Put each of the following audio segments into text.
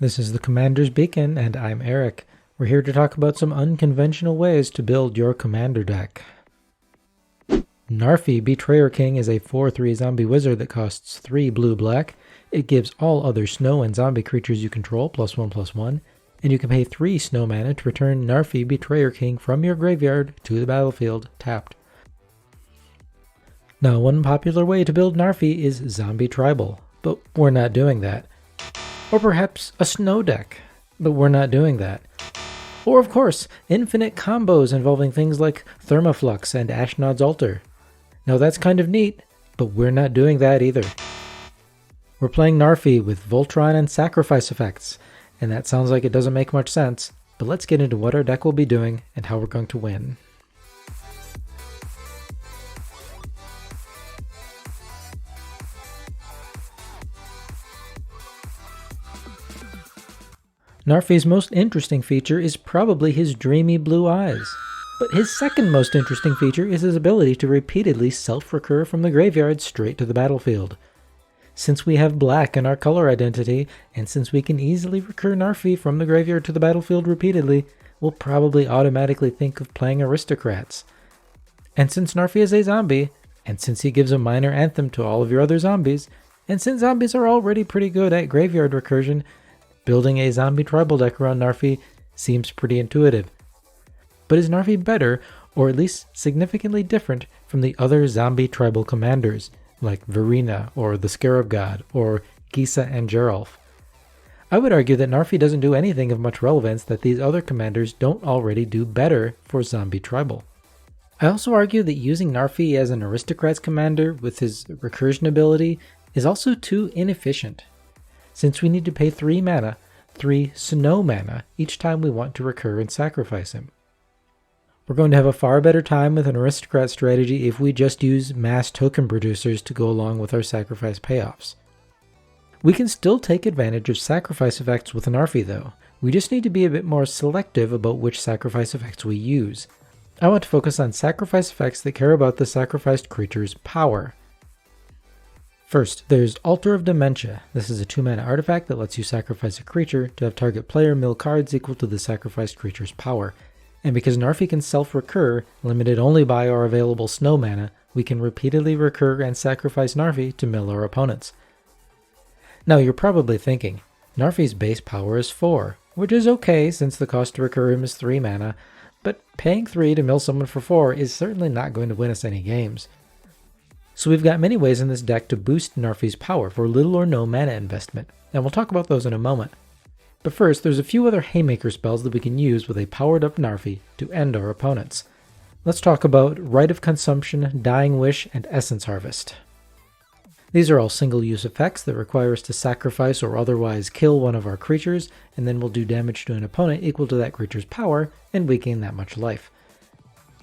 This is the Commander's Beacon, and I'm Eric. We're here to talk about some unconventional ways to build your commander deck. Narfi, Betrayer King, is a 4/3 zombie wizard that costs 3 blue-black. It gives all other snow and zombie creatures you control +1/+1, and you can pay 3 snow mana to return Narfi, Betrayer King from your graveyard to the battlefield tapped. Now, one popular way to build Narfi is Zombie Tribal, but we're not doing that. Or perhaps a snow deck, but we're not doing that. Or of course, infinite combos involving things like Thermoflux and Ashnod's Altar. Now that's kind of neat, but we're not doing that either. We're playing Narfi with Voltron and Sacrifice effects, and that sounds like it doesn't make much sense, but let's get into what our deck will be doing and how we're going to win. Narfi's most interesting feature is probably his dreamy blue eyes. But his second most interesting feature is his ability to repeatedly self-recur from the graveyard straight to the battlefield. Since we have black in our color identity, and since we can easily recur Narfi from the graveyard to the battlefield repeatedly, we'll probably automatically think of playing aristocrats. And since Narfi is a zombie, and since he gives a minor anthem to all of your other zombies, and since zombies are already pretty good at graveyard recursion, building a zombie tribal deck around Narfi seems pretty intuitive. But is Narfi better, or at least significantly different, from the other zombie tribal commanders, like Verena, or the Scarab God, or Gisa and Geralf? I would argue that Narfi doesn't do anything of much relevance that these other commanders don't already do better for zombie tribal. I also argue that using Narfi as an aristocrats commander with his recursion ability is also too inefficient, since we need to pay 3 mana, 3 snow mana, each time we want to recur and sacrifice him. We're going to have a far better time with an aristocrat strategy if we just use mass token producers to go along with our sacrifice payoffs. We can still take advantage of sacrifice effects with Narfi though. We just need to be a bit more selective about which sacrifice effects we use. I want to focus on sacrifice effects that care about the sacrificed creature's power. First, there's Altar of Dementia. This is a 2-mana artifact that lets you sacrifice a creature to have target player mill cards equal to the sacrificed creature's power. And because Narfi can self-recur, limited only by our available snow mana, we can repeatedly recur and sacrifice Narfi to mill our opponents. Now you're probably thinking, Narfi's base power is 4, which is okay since the cost to recur him is 3 mana, but paying 3 to mill someone for 4 is certainly not going to win us any games. So we've got many ways in this deck to boost Narfi's power for little or no mana investment, and we'll talk about those in a moment. But first, there's a few other haymaker spells that we can use with a powered up Narfi to end our opponents. Let's talk about Rite of Consumption, Dying Wish, and Essence Harvest. These are all single-use effects that require us to sacrifice or otherwise kill one of our creatures, and then we'll do damage to an opponent equal to that creature's power, and we gain that much life.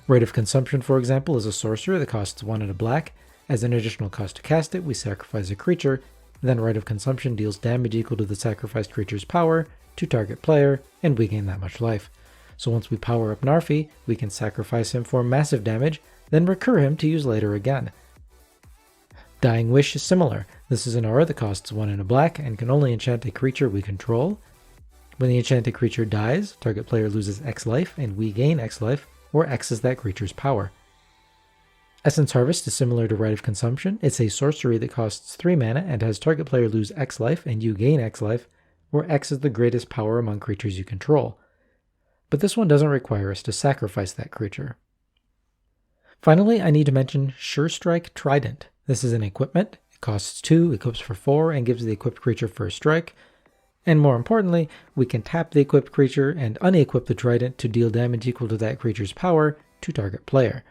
Rite of Consumption, for example, is a sorcerer that costs 1 and a black. As an additional cost to cast it, we sacrifice a creature, then Rite of Consumption deals damage equal to the sacrificed creature's power to target player, and we gain that much life. So once we power up Narfi, we can sacrifice him for massive damage, then recur him to use later again. Dying Wish is similar. This is an aura that costs 1 and a black and can only enchant a creature we control. When the enchanted creature dies, target player loses X life and we gain X life, where X is that creature's power. Essence Harvest is similar to Rite of Consumption. It's a sorcery that costs 3 mana and has target player lose X life and you gain X life, where X is the greatest power among creatures you control. But this one doesn't require us to sacrifice that creature. Finally, I need to mention Sure Strike Trident. This is an equipment. It costs 2, equips for 4, and gives the equipped creature first strike. And more importantly, we can tap the equipped creature and unequip the trident to deal damage equal to that creature's power to target player.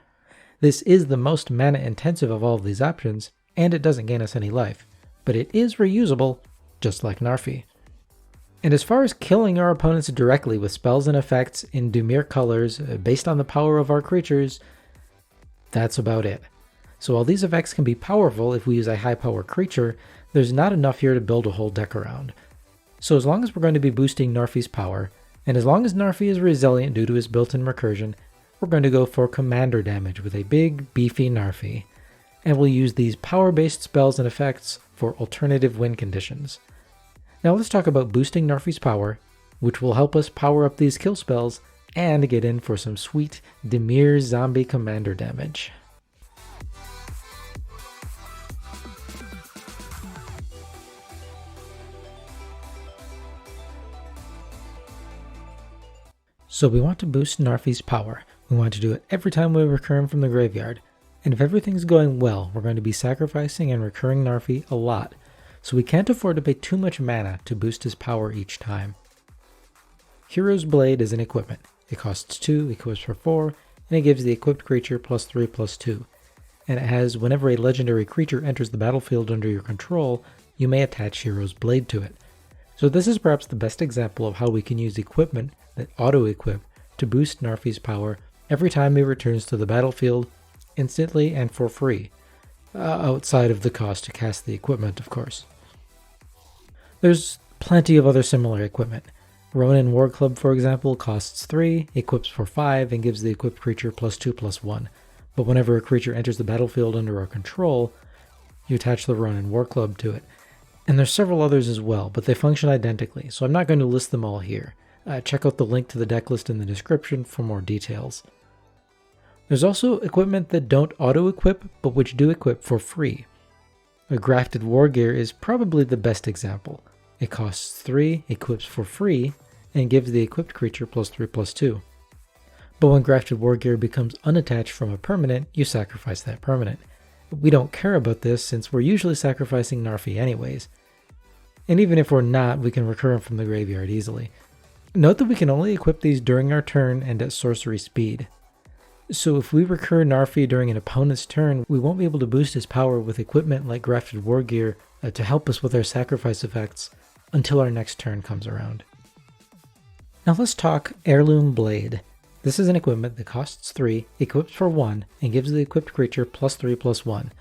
This is the most mana intensive of all of these options, and it doesn't gain us any life, but it is reusable, just like Narfi. And as far as killing our opponents directly with spells and effects in Dimir colors based on the power of our creatures, that's about it. So while these effects can be powerful if we use a high power creature, there's not enough here to build a whole deck around. So as long as we're going to be boosting Narfi's power, and as long as Narfi is resilient due to his built-in recursion, we're going to go for commander damage with a big, beefy Narfi, and we'll use these power-based spells and effects for alternative win conditions. Now let's talk about boosting Narfi's power, which will help us power up these kill spells and get in for some sweet Dimir zombie commander damage. So we want to boost Narfi's power. We want to do it every time we recur him from the graveyard. And if everything's going well, we're going to be sacrificing and recurring Narfi a lot. So we can't afford to pay too much mana to boost his power each time. Hero's Blade is an equipment. It costs 2, equips for 4, and it gives the equipped creature +3/+2. And it has whenever a legendary creature enters the battlefield under your control, you may attach Hero's Blade to it. So this is perhaps the best example of how we can use equipment that auto-equip to boost Narfi's power every time he returns to the battlefield, instantly and for free, outside of the cost to cast the equipment, of course. There's plenty of other similar equipment. Ronin War Club, for example, costs 3, equips for 5, and gives the equipped creature +2/+1. But whenever a creature enters the battlefield under our control, you attach the Ronin War Club to it. And there's several others as well, but they function identically, so I'm not going to list them all here. Check out the link to the deck list in the description for more details. There's also equipment that don't auto-equip, but which do equip for free. A Grafted War Gear is probably the best example. It costs 3, equips for free, and gives the equipped creature +3/+2. But when Grafted War Gear becomes unattached from a permanent, you sacrifice that permanent. We don't care about this since we're usually sacrificing Narfi anyways. And even if we're not, we can recur him from the graveyard easily. Note that we can only equip these during our turn and at sorcery speed. So if we recur Narfi during an opponent's turn, we won't be able to boost his power with equipment like Grafted War Gear to help us with our sacrifice effects until our next turn comes around. Now let's talk Heirloom Blade. This is an equipment that costs 3, equips for 1, and gives the equipped creature +3/+1.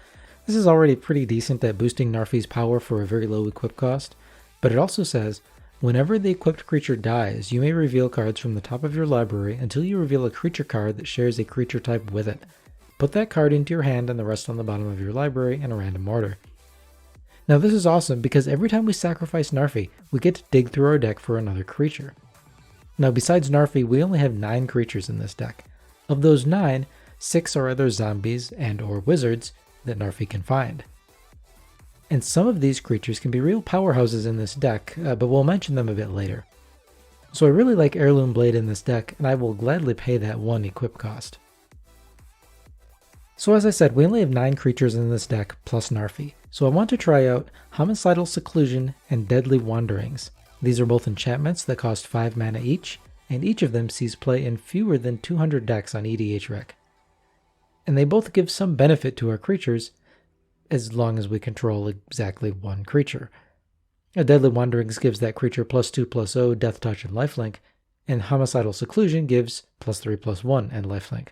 This is already pretty decent at boosting Narfi's power for a very low equip cost, but it also says, whenever the equipped creature dies, you may reveal cards from the top of your library until you reveal a creature card that shares a creature type with it. Put that card into your hand and the rest on the bottom of your library in a random order. Now this is awesome because every time we sacrifice Narfi, we get to dig through our deck for another creature. Now besides Narfi, we only have 9 creatures in this deck. Of those 9, 6 are either zombies and or wizards that Narfi can find. And some of these creatures can be real powerhouses in this deck, but we'll mention them a bit later. So I really like Heirloom Blade in this deck, and I will gladly pay that 1 equip cost. So as I said, we only have 9 creatures in this deck plus Narfi, so I want to try out Homicidal Seclusion and Deadly Wanderings. These are both enchantments that cost 5 mana each, and each of them sees play in fewer than 200 decks on EDHREC. And they both give some benefit to our creatures, as long as we control exactly 1 creature. A Deadly Wanderings gives that creature +2/+0, Death Touch, and Lifelink, and Homicidal Seclusion gives +3/+1 and Lifelink.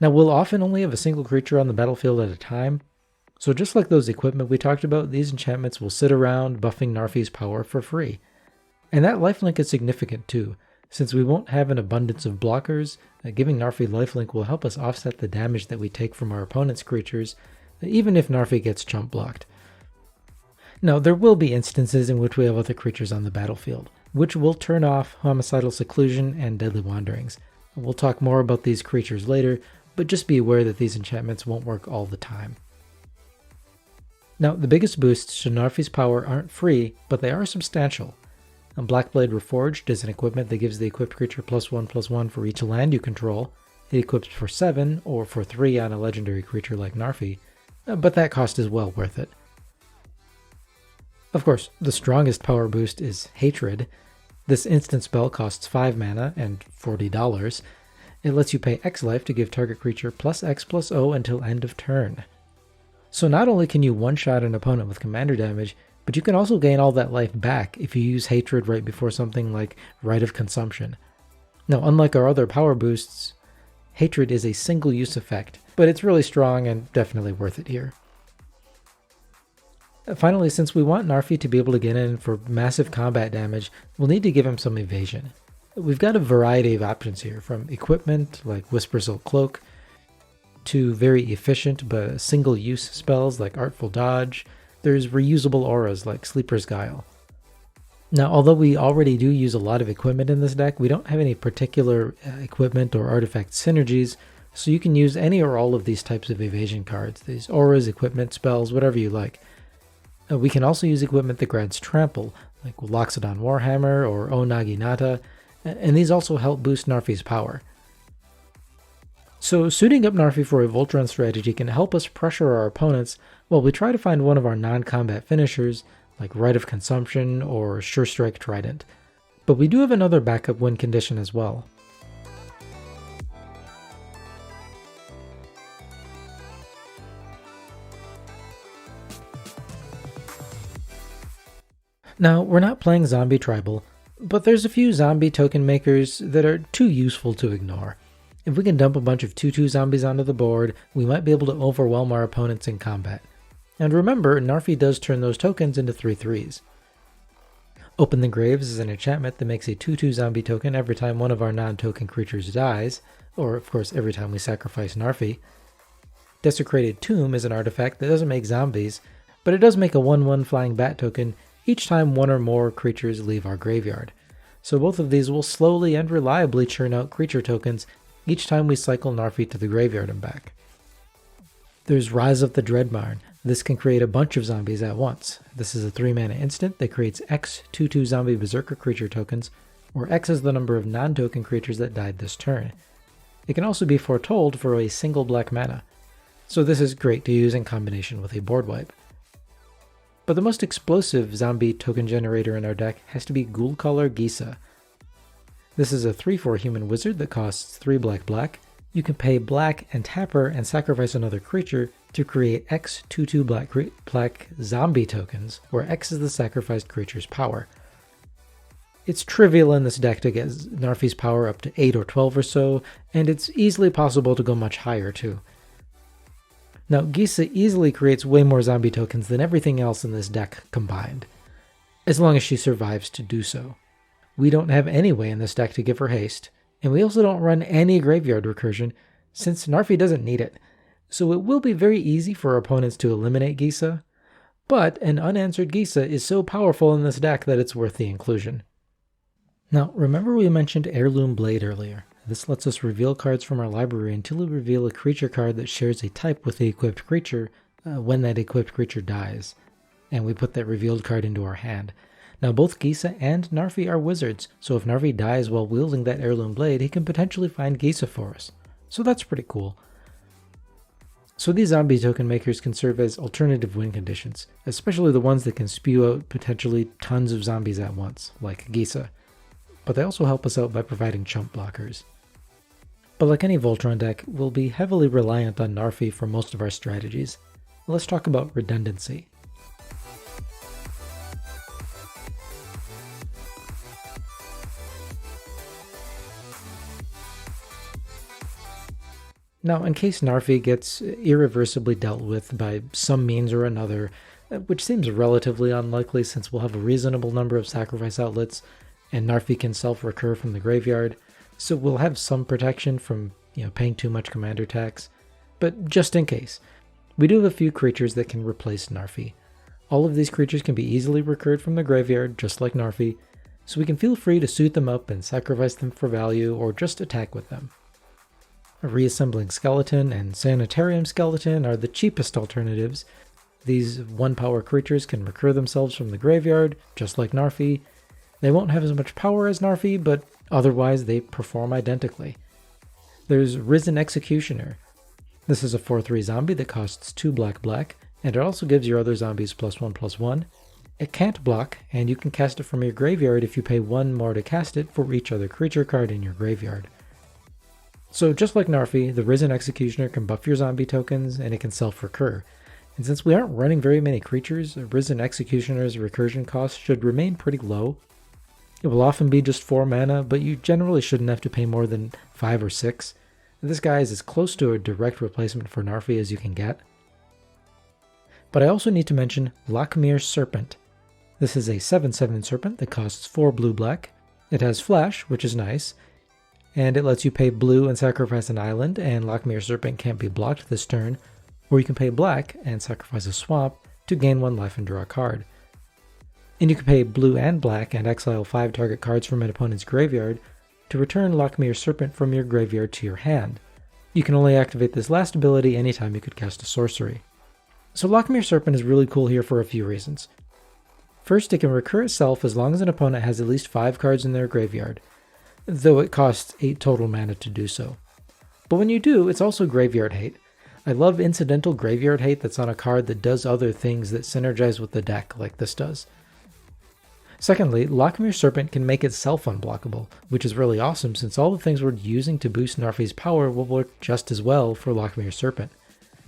Now we'll often only have a single creature on the battlefield at a time, so just like those equipment we talked about, these enchantments will sit around buffing Narfi's power for free. And that Lifelink is significant too, since we won't have an abundance of blockers. Giving Narfi Lifelink will help us offset the damage that we take from our opponent's creatures, even if Narfi gets chump blocked. Now, there will be instances in which we have other creatures on the battlefield, which will turn off Homicidal Seclusion and Deadly Wanderings. We'll talk more about these creatures later, but just be aware that these enchantments won't work all the time. Now, the biggest boosts to Narfi's power aren't free, but they are substantial. Blackblade Reforged is an equipment that gives the equipped creature +1/+1 for each land you control. It equips for 7 or for 3 on a legendary creature like Narfi, but that cost is well worth it. Of course, the strongest power boost is Hatred. This instant spell costs 5 mana and $40. It lets you pay X life to give target creature +X/+0 until end of turn. So not only can you one-shot an opponent with commander damage, but you can also gain all that life back if you use Hatred right before something like Rite of Consumption. Now, unlike our other power boosts, Hatred is a single-use effect, but it's really strong and definitely worth it here. Finally, since we want Narfi to be able to get in for massive combat damage, we'll need to give him some evasion. We've got a variety of options here, from equipment like Whispersilk Cloak, to very efficient but single-use spells like Artful Dodge. There's reusable auras like Sleeper's Guile. Now, although we already do use a lot of equipment in this deck, we don't have any particular equipment or artifact synergies, so you can use any or all of these types of evasion cards, these auras, equipment, spells, whatever you like. We can also use equipment that grants trample, like Loxodon Warhammer or O Naginata, and these also help boost Narfi's power. So suiting up Narfi for a Voltron strategy can help us pressure our opponents while we try to find one of our non-combat finishers, like Rite of Consumption or Sure Strike Trident. But we do have another backup win condition as well. Now, we're not playing Zombie Tribal, but there's a few zombie token makers that are too useful to ignore. If we can dump a bunch of 2/2 zombies onto the board, we might be able to overwhelm our opponents in combat. And remember, Narfi does turn those tokens into 3/3s. Open the Graves is an enchantment that makes a 2/2 zombie token every time one of our non-token creatures dies, or of course every time we sacrifice Narfi. Desecrated Tomb is an artifact that doesn't make zombies, but it does make a 1/1 flying bat token each time one or more creatures leave our graveyard. So both of these will slowly and reliably churn out creature tokens each time we cycle Narfi to the graveyard and back. There's Rise of the Dreadmarn. This can create a bunch of zombies at once. This is a 3-mana instant that creates X 2/2 zombie berserker creature tokens, where X is the number of non-token creatures that died this turn. It can also be foretold for a single black mana, so this is great to use in combination with a board wipe. But the most explosive zombie token generator in our deck has to be Ghoulcaller Gisa. This is a 3/4 human wizard that costs 3 black. You can pay black and tap her and sacrifice another creature to create X 2/2 black zombie tokens, where X is the sacrificed creature's power. It's trivial in this deck to get Narfi's power up to 8 or 12 or so, and it's easily possible to go much higher too. Now, Gisa easily creates way more zombie tokens than everything else in this deck combined, as long as she survives to do so. We don't have any way in this deck to give her haste, and we also don't run any graveyard recursion, since Narfi doesn't need it, so it will be very easy for our opponents to eliminate Gisa, but an unanswered Gisa is so powerful in this deck that it's worth the inclusion. Now, remember we mentioned Heirloom Blade earlier. This lets us reveal cards from our library until we reveal a creature card that shares a type with the equipped creature when that equipped creature dies, and we put that revealed card into our hand. Now both Gisa and Narfi are wizards, so if Narfi dies while wielding that Heirloom Blade, he can potentially find Gisa for us. So that's pretty cool. So these zombie token makers can serve as alternative win conditions, especially the ones that can spew out potentially tons of zombies at once, like Gisa. But they also help us out by providing chump blockers. But like any Voltron deck, we'll be heavily reliant on Narfi for most of our strategies. Let's talk about redundancy. Now, in case Narfi gets irreversibly dealt with by some means or another, which seems relatively unlikely since we'll have a reasonable number of sacrifice outlets, and Narfi can self-recur from the graveyard, so we'll have some protection from, paying too much commander tax. But just in case, we do have a few creatures that can replace Narfi. All of these creatures can be easily recurred from the graveyard, just like Narfi, so we can feel free to suit them up and sacrifice them for value, or just attack with them. A Reassembling Skeleton and Sanitarium Skeleton are the cheapest alternatives. These 1-power creatures can recur themselves from the graveyard, just like Narfi. They won't have as much power as Narfi, but otherwise they perform identically. There's Risen Executioner. This is a 4/3 zombie that costs 2 black, and it also gives your other zombies +1/+1. It can't block, and you can cast it from your graveyard if you pay 1 more to cast it for each other creature card in your graveyard. So just like Narfi, the Risen Executioner can buff your zombie tokens, and it can self-recur. And since we aren't running very many creatures, Risen Executioner's recursion cost should remain pretty low. It will often be just 4 mana, but you generally shouldn't have to pay more than 5 or 6. This guy is as close to a direct replacement for Narfi as you can get. But I also need to mention Lochmere Serpent. This is a 7/7 serpent that costs 4 blue-black. It has flash, which is nice, and it lets you pay blue and sacrifice an island, and Lochmere Serpent can't be blocked this turn, or you can pay black and sacrifice a swamp to gain 1 life and draw a card. And you can pay blue and black and exile 5 target cards from an opponent's graveyard to return Lochmere's Serpent from your graveyard to your hand. You can only activate this last ability anytime you could cast a sorcery. So Lochmere's Serpent is really cool here for a few reasons. First, it can recur itself as long as an opponent has at least 5 cards in their graveyard, though it costs 8 total mana to do so. But when you do, it's also graveyard hate. I love incidental graveyard hate that's on a card that does other things that synergize with the deck like this does. Secondly, Lochmere's Serpent can make itself unblockable, which is really awesome since all the things we're using to boost Narfi's power will work just as well for Lochmere's Serpent.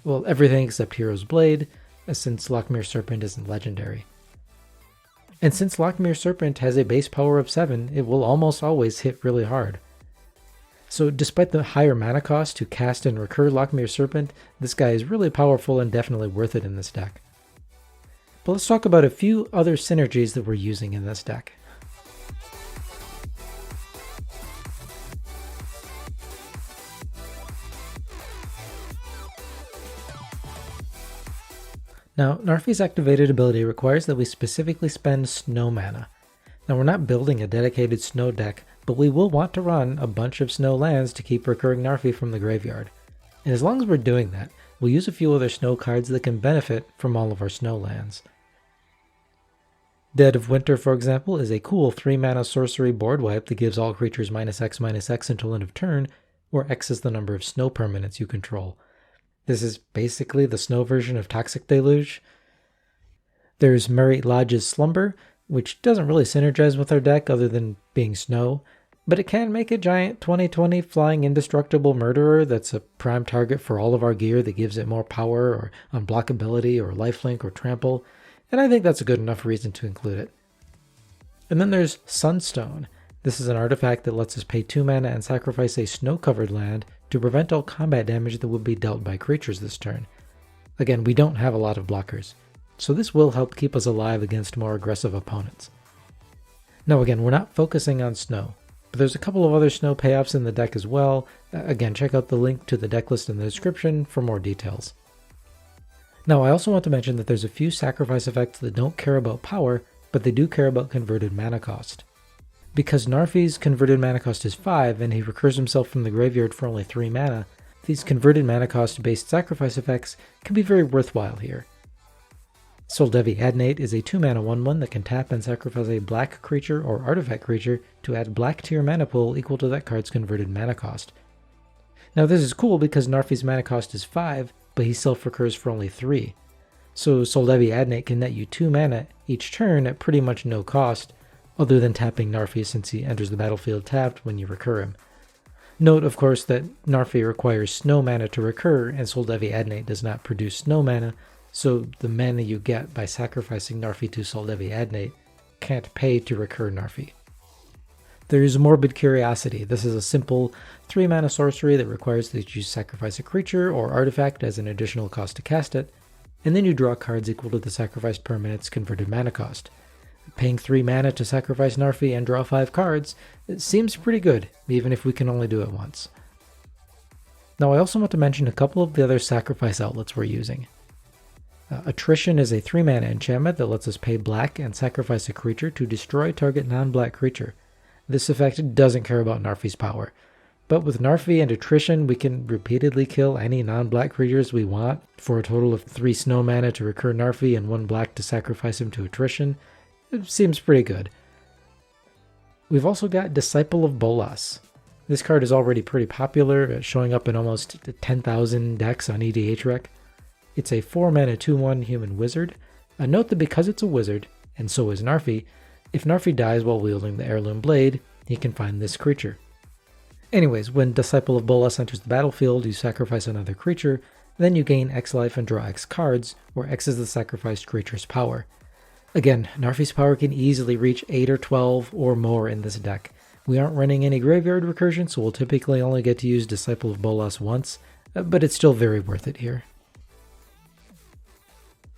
Well, everything except Hero's Blade, since Lochmere's Serpent isn't legendary. And since Lochmere's Serpent has a base power of 7, it will almost always hit really hard. So despite the higher mana cost to cast and recur Lochmere's Serpent, this guy is really powerful and definitely worth it in this deck. But let's talk about a few other synergies that we're using in this deck. Now, Narfi's activated ability requires that we specifically spend snow mana. Now, we're not building a dedicated snow deck, but we will want to run a bunch of snow lands to keep recurring Narfi from the graveyard. And as long as we're doing that, we'll use a few other snow cards that can benefit from all of our snow lands. Dead of Winter, for example, is a cool 3-mana sorcery board wipe that gives all creatures -X/-X until end of turn, where X is the number of snow permanents you control. This is basically the snow version of Toxic Deluge. There's Merritt Lodge's Slumber, which doesn't really synergize with our deck other than being snow, but it can make a giant 20/20 flying indestructible murderer that's a prime target for all of our gear that gives it more power or unblockability or lifelink or trample, and I think that's a good enough reason to include it. And then there's Sunstone. This is an artifact that lets us pay 2 mana and sacrifice a snow-covered land to prevent all combat damage that would be dealt by creatures this turn. Again, we don't have a lot of blockers, so this will help keep us alive against more aggressive opponents. Now again, we're not focusing on snow, but there's a couple of other snow payoffs in the deck as well. Again, check out the link to the deck list in the description for more details. Now I also want to mention that there's a few sacrifice effects that don't care about power, but they do care about converted mana cost. Because Narfi's converted mana cost is 5 and he recurs himself from the graveyard for only 3 mana, these converted mana cost based sacrifice effects can be very worthwhile here. Soldevi Adnate is a 2-mana 1/1 that can tap and sacrifice a black creature or artifact creature to add black to your mana pool equal to that card's converted mana cost. Now this is cool because Narfi's mana cost is 5, but he self-recurs for only 3. So Soldevi Adnate can net you 2 mana each turn at pretty much no cost, other than tapping Narfi since he enters the battlefield tapped when you recur him. Note, of course, that Narfi requires snow mana to recur, and Soldevi Adnate does not produce snow mana, so the mana you get by sacrificing Narfi to Soldevi Adnate can't pay to recur Narfi. There's Morbid Curiosity. This is a simple 3-mana sorcery that requires that you sacrifice a creature or artifact as an additional cost to cast it, and then you draw cards equal to the sacrificed permanent's converted mana cost. Paying 3 mana to sacrifice Narfi and draw 5 cards, it seems pretty good, even if we can only do it once. Now I also want to mention a couple of the other sacrifice outlets we're using. Attrition is a 3-mana enchantment that lets us pay black and sacrifice a creature to destroy target non-black creature. This effect doesn't care about Narfi's power, but with Narfi and Attrition we can repeatedly kill any non-black creatures we want for a total of 3 snow mana to recur Narfi and 1 black to sacrifice him to Attrition. It seems pretty good. We've also got Disciple of Bolas. This card is already pretty popular, showing up in almost 10,000 decks on EDHREC. It's a 4-mana 2/1 human wizard. Note that because it's a wizard, and so is Narfi, if Narfi dies while wielding the heirloom blade, he can find this creature. Anyways, when Disciple of Bolas enters the battlefield, you sacrifice another creature, then you gain X life and draw X cards, where X is the sacrificed creature's power. Again, Narfi's power can easily reach 8 or 12 or more in this deck. We aren't running any graveyard recursion, so we'll typically only get to use Disciple of Bolas once, but it's still very worth it here.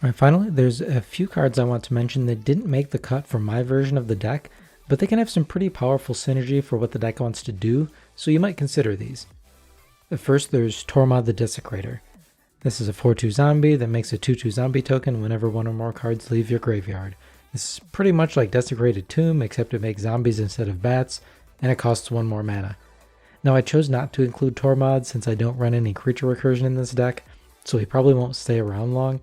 Alright, finally, there's a few cards I want to mention that didn't make the cut for my version of the deck, but they can have some pretty powerful synergy for what the deck wants to do, so you might consider these. First, there's Tormod the Desecrator. This is a 4/2 zombie that makes a 2/2 zombie token whenever one or more cards leave your graveyard. This is pretty much like Desecrated Tomb, except it makes zombies instead of bats, and it costs 1 more mana. Now I chose not to include Tormod since I don't run any creature recursion in this deck, so he probably won't stay around long.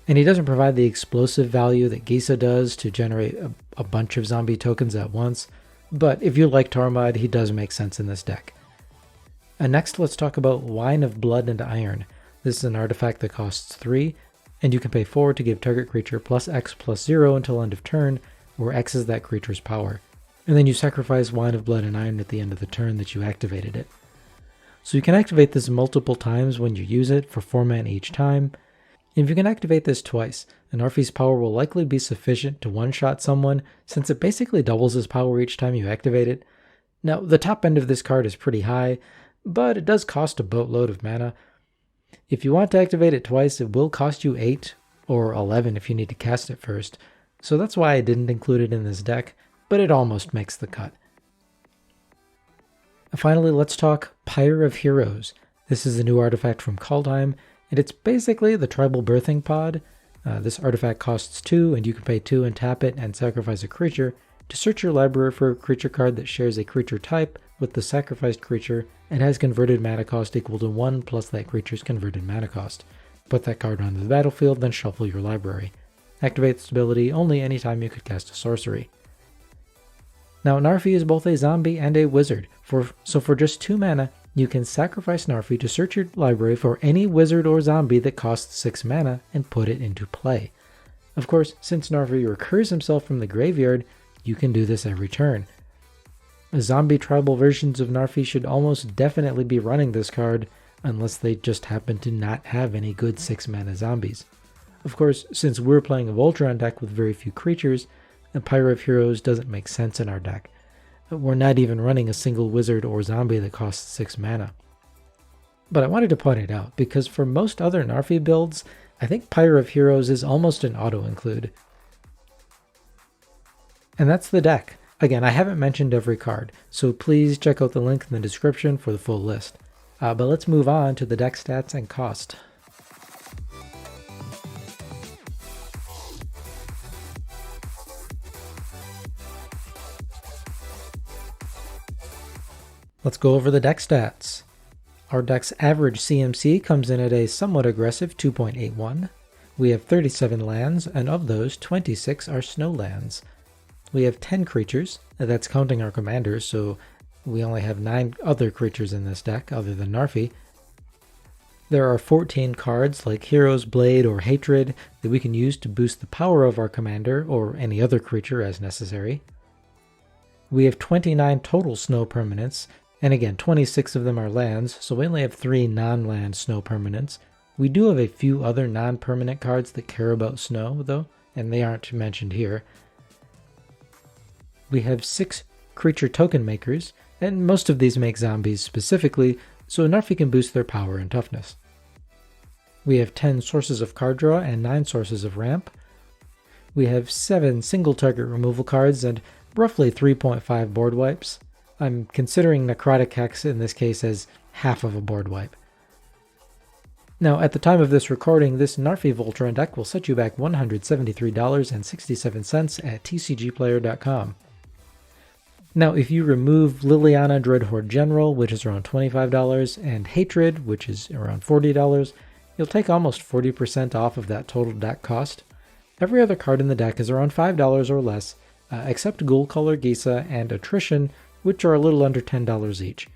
And he doesn't provide the explosive value that Gisa does to generate a bunch of zombie tokens at once, but if you like Tormod, he does make sense in this deck. And next let's talk about Wine of Blood and Iron. This is an artifact that costs 3, and you can pay 4 to give target creature +X/+0 until end of turn, where X is that creature's power. And then you sacrifice Wine of Blood and Iron at the end of the turn that you activated it. So you can activate this multiple times when you use it, for 4 mana each time. And if you can activate this twice, Narfi's power will likely be sufficient to one-shot someone, since it basically doubles his power each time you activate it. Now, the top end of this card is pretty high, but it does cost a boatload of mana. If you want to activate it twice, it will cost you 8, or 11 if you need to cast it first, so that's why I didn't include it in this deck, but it almost makes the cut. Finally, let's talk Pyre of Heroes. This is a new artifact from Kaldheim, and it's basically the Tribal Birthing Pod. This artifact costs 2, and you can pay 2 and tap it and sacrifice a creature to search your library for a creature card that shares a creature type with the sacrificed creature and has converted mana cost equal to 1 plus that creature's converted mana cost. Put that card onto the battlefield, then shuffle your library. Activate this ability only anytime you could cast a sorcery. Now, Narfi is both a zombie and a wizard, so for just 2 mana, you can sacrifice Narfi to search your library for any wizard or zombie that costs 6 mana and put it into play. Of course, since Narfi recurs himself from the graveyard, you can do this every turn. Zombie tribal versions of Narfi should almost definitely be running this card, unless they just happen to not have any good 6 mana zombies. Of course, since we're playing a Voltron deck with very few creatures, the Pyre of Heroes doesn't make sense in our deck. We're not even running a single wizard or zombie that costs 6 mana. But I wanted to point it out, because for most other Narfi builds, I think Pyre of Heroes is almost an auto-include. And that's the deck. Again, I haven't mentioned every card, so please check out the link in the description for the full list. But let's move on to the deck stats and cost. Let's go over the deck stats. Our deck's average CMC comes in at a somewhat aggressive 2.81. We have 37 lands, and of those, 26 are snow lands. We have 10 creatures, that's counting our commanders, so we only have 9 other creatures in this deck other than Narfi. There are 14 cards like Hero's Blade or Hatred that we can use to boost the power of our commander or any other creature as necessary. We have 29 total snow permanents, and again 26 of them are lands, so we only have 3 non-land snow permanents. We do have a few other non-permanent cards that care about snow though, and they aren't mentioned here. We have 6 creature token makers, and most of these make zombies specifically, so Narfi can boost their power and toughness. We have 10 sources of card draw and 9 sources of ramp. We have 7 single target removal cards and roughly 3.5 board wipes. I'm considering Necrotic Hex in this case as half of a board wipe. Now, at the time of this recording, this Narfi Voltron deck will set you back $173.67 at tcgplayer.com. Now, if you remove Liliana Dreadhorde General, which is around $25, and Hatred, which is around $40, you'll take almost 40% off of that total deck cost. Every other card in the deck is around $5 or less, except Ghoul Color Gisa and Attrition, which are a little under $10 each.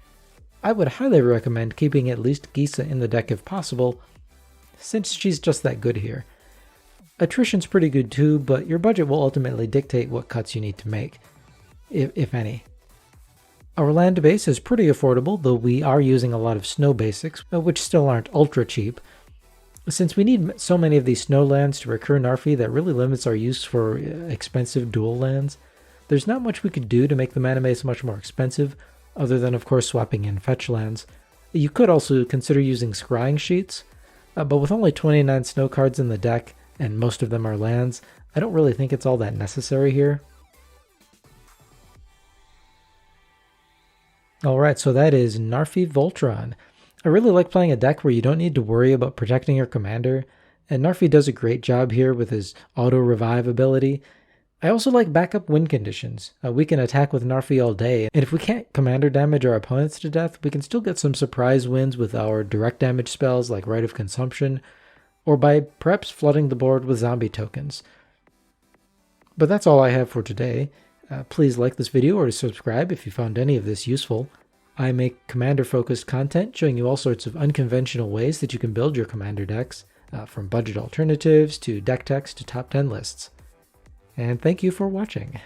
I would highly recommend keeping at least Gisa in the deck if possible, since she's just that good here. Attrition's pretty good too, but your budget will ultimately dictate what cuts you need to make, if any. Our land base is pretty affordable, though we are using a lot of snow basics, which still aren't ultra cheap. Since we need so many of these snow lands to recur Narfi, that really limits our use for expensive dual lands. There's not much we could do to make the mana base much more expensive, other than of course swapping in fetch lands. You could also consider using scrying sheets, but with only 29 snow cards in the deck, and most of them are lands, I don't really think it's all that necessary here. Alright, so that is Narfi Voltron. I really like playing a deck where you don't need to worry about protecting your commander. and Narfi does a great job here with his auto-revive ability. I also like backup win conditions. We can attack with Narfi all day, and if we can't commander damage our opponents to death, we can still get some surprise wins with our direct damage spells like Rite of Consumption, or by perhaps flooding the board with zombie tokens. But that's all I have for today. Please like this video or subscribe if you found any of this useful. I make commander-focused content showing you all sorts of unconventional ways that you can build your commander decks, from budget alternatives to deck techs to top 10 lists. And thank you for watching.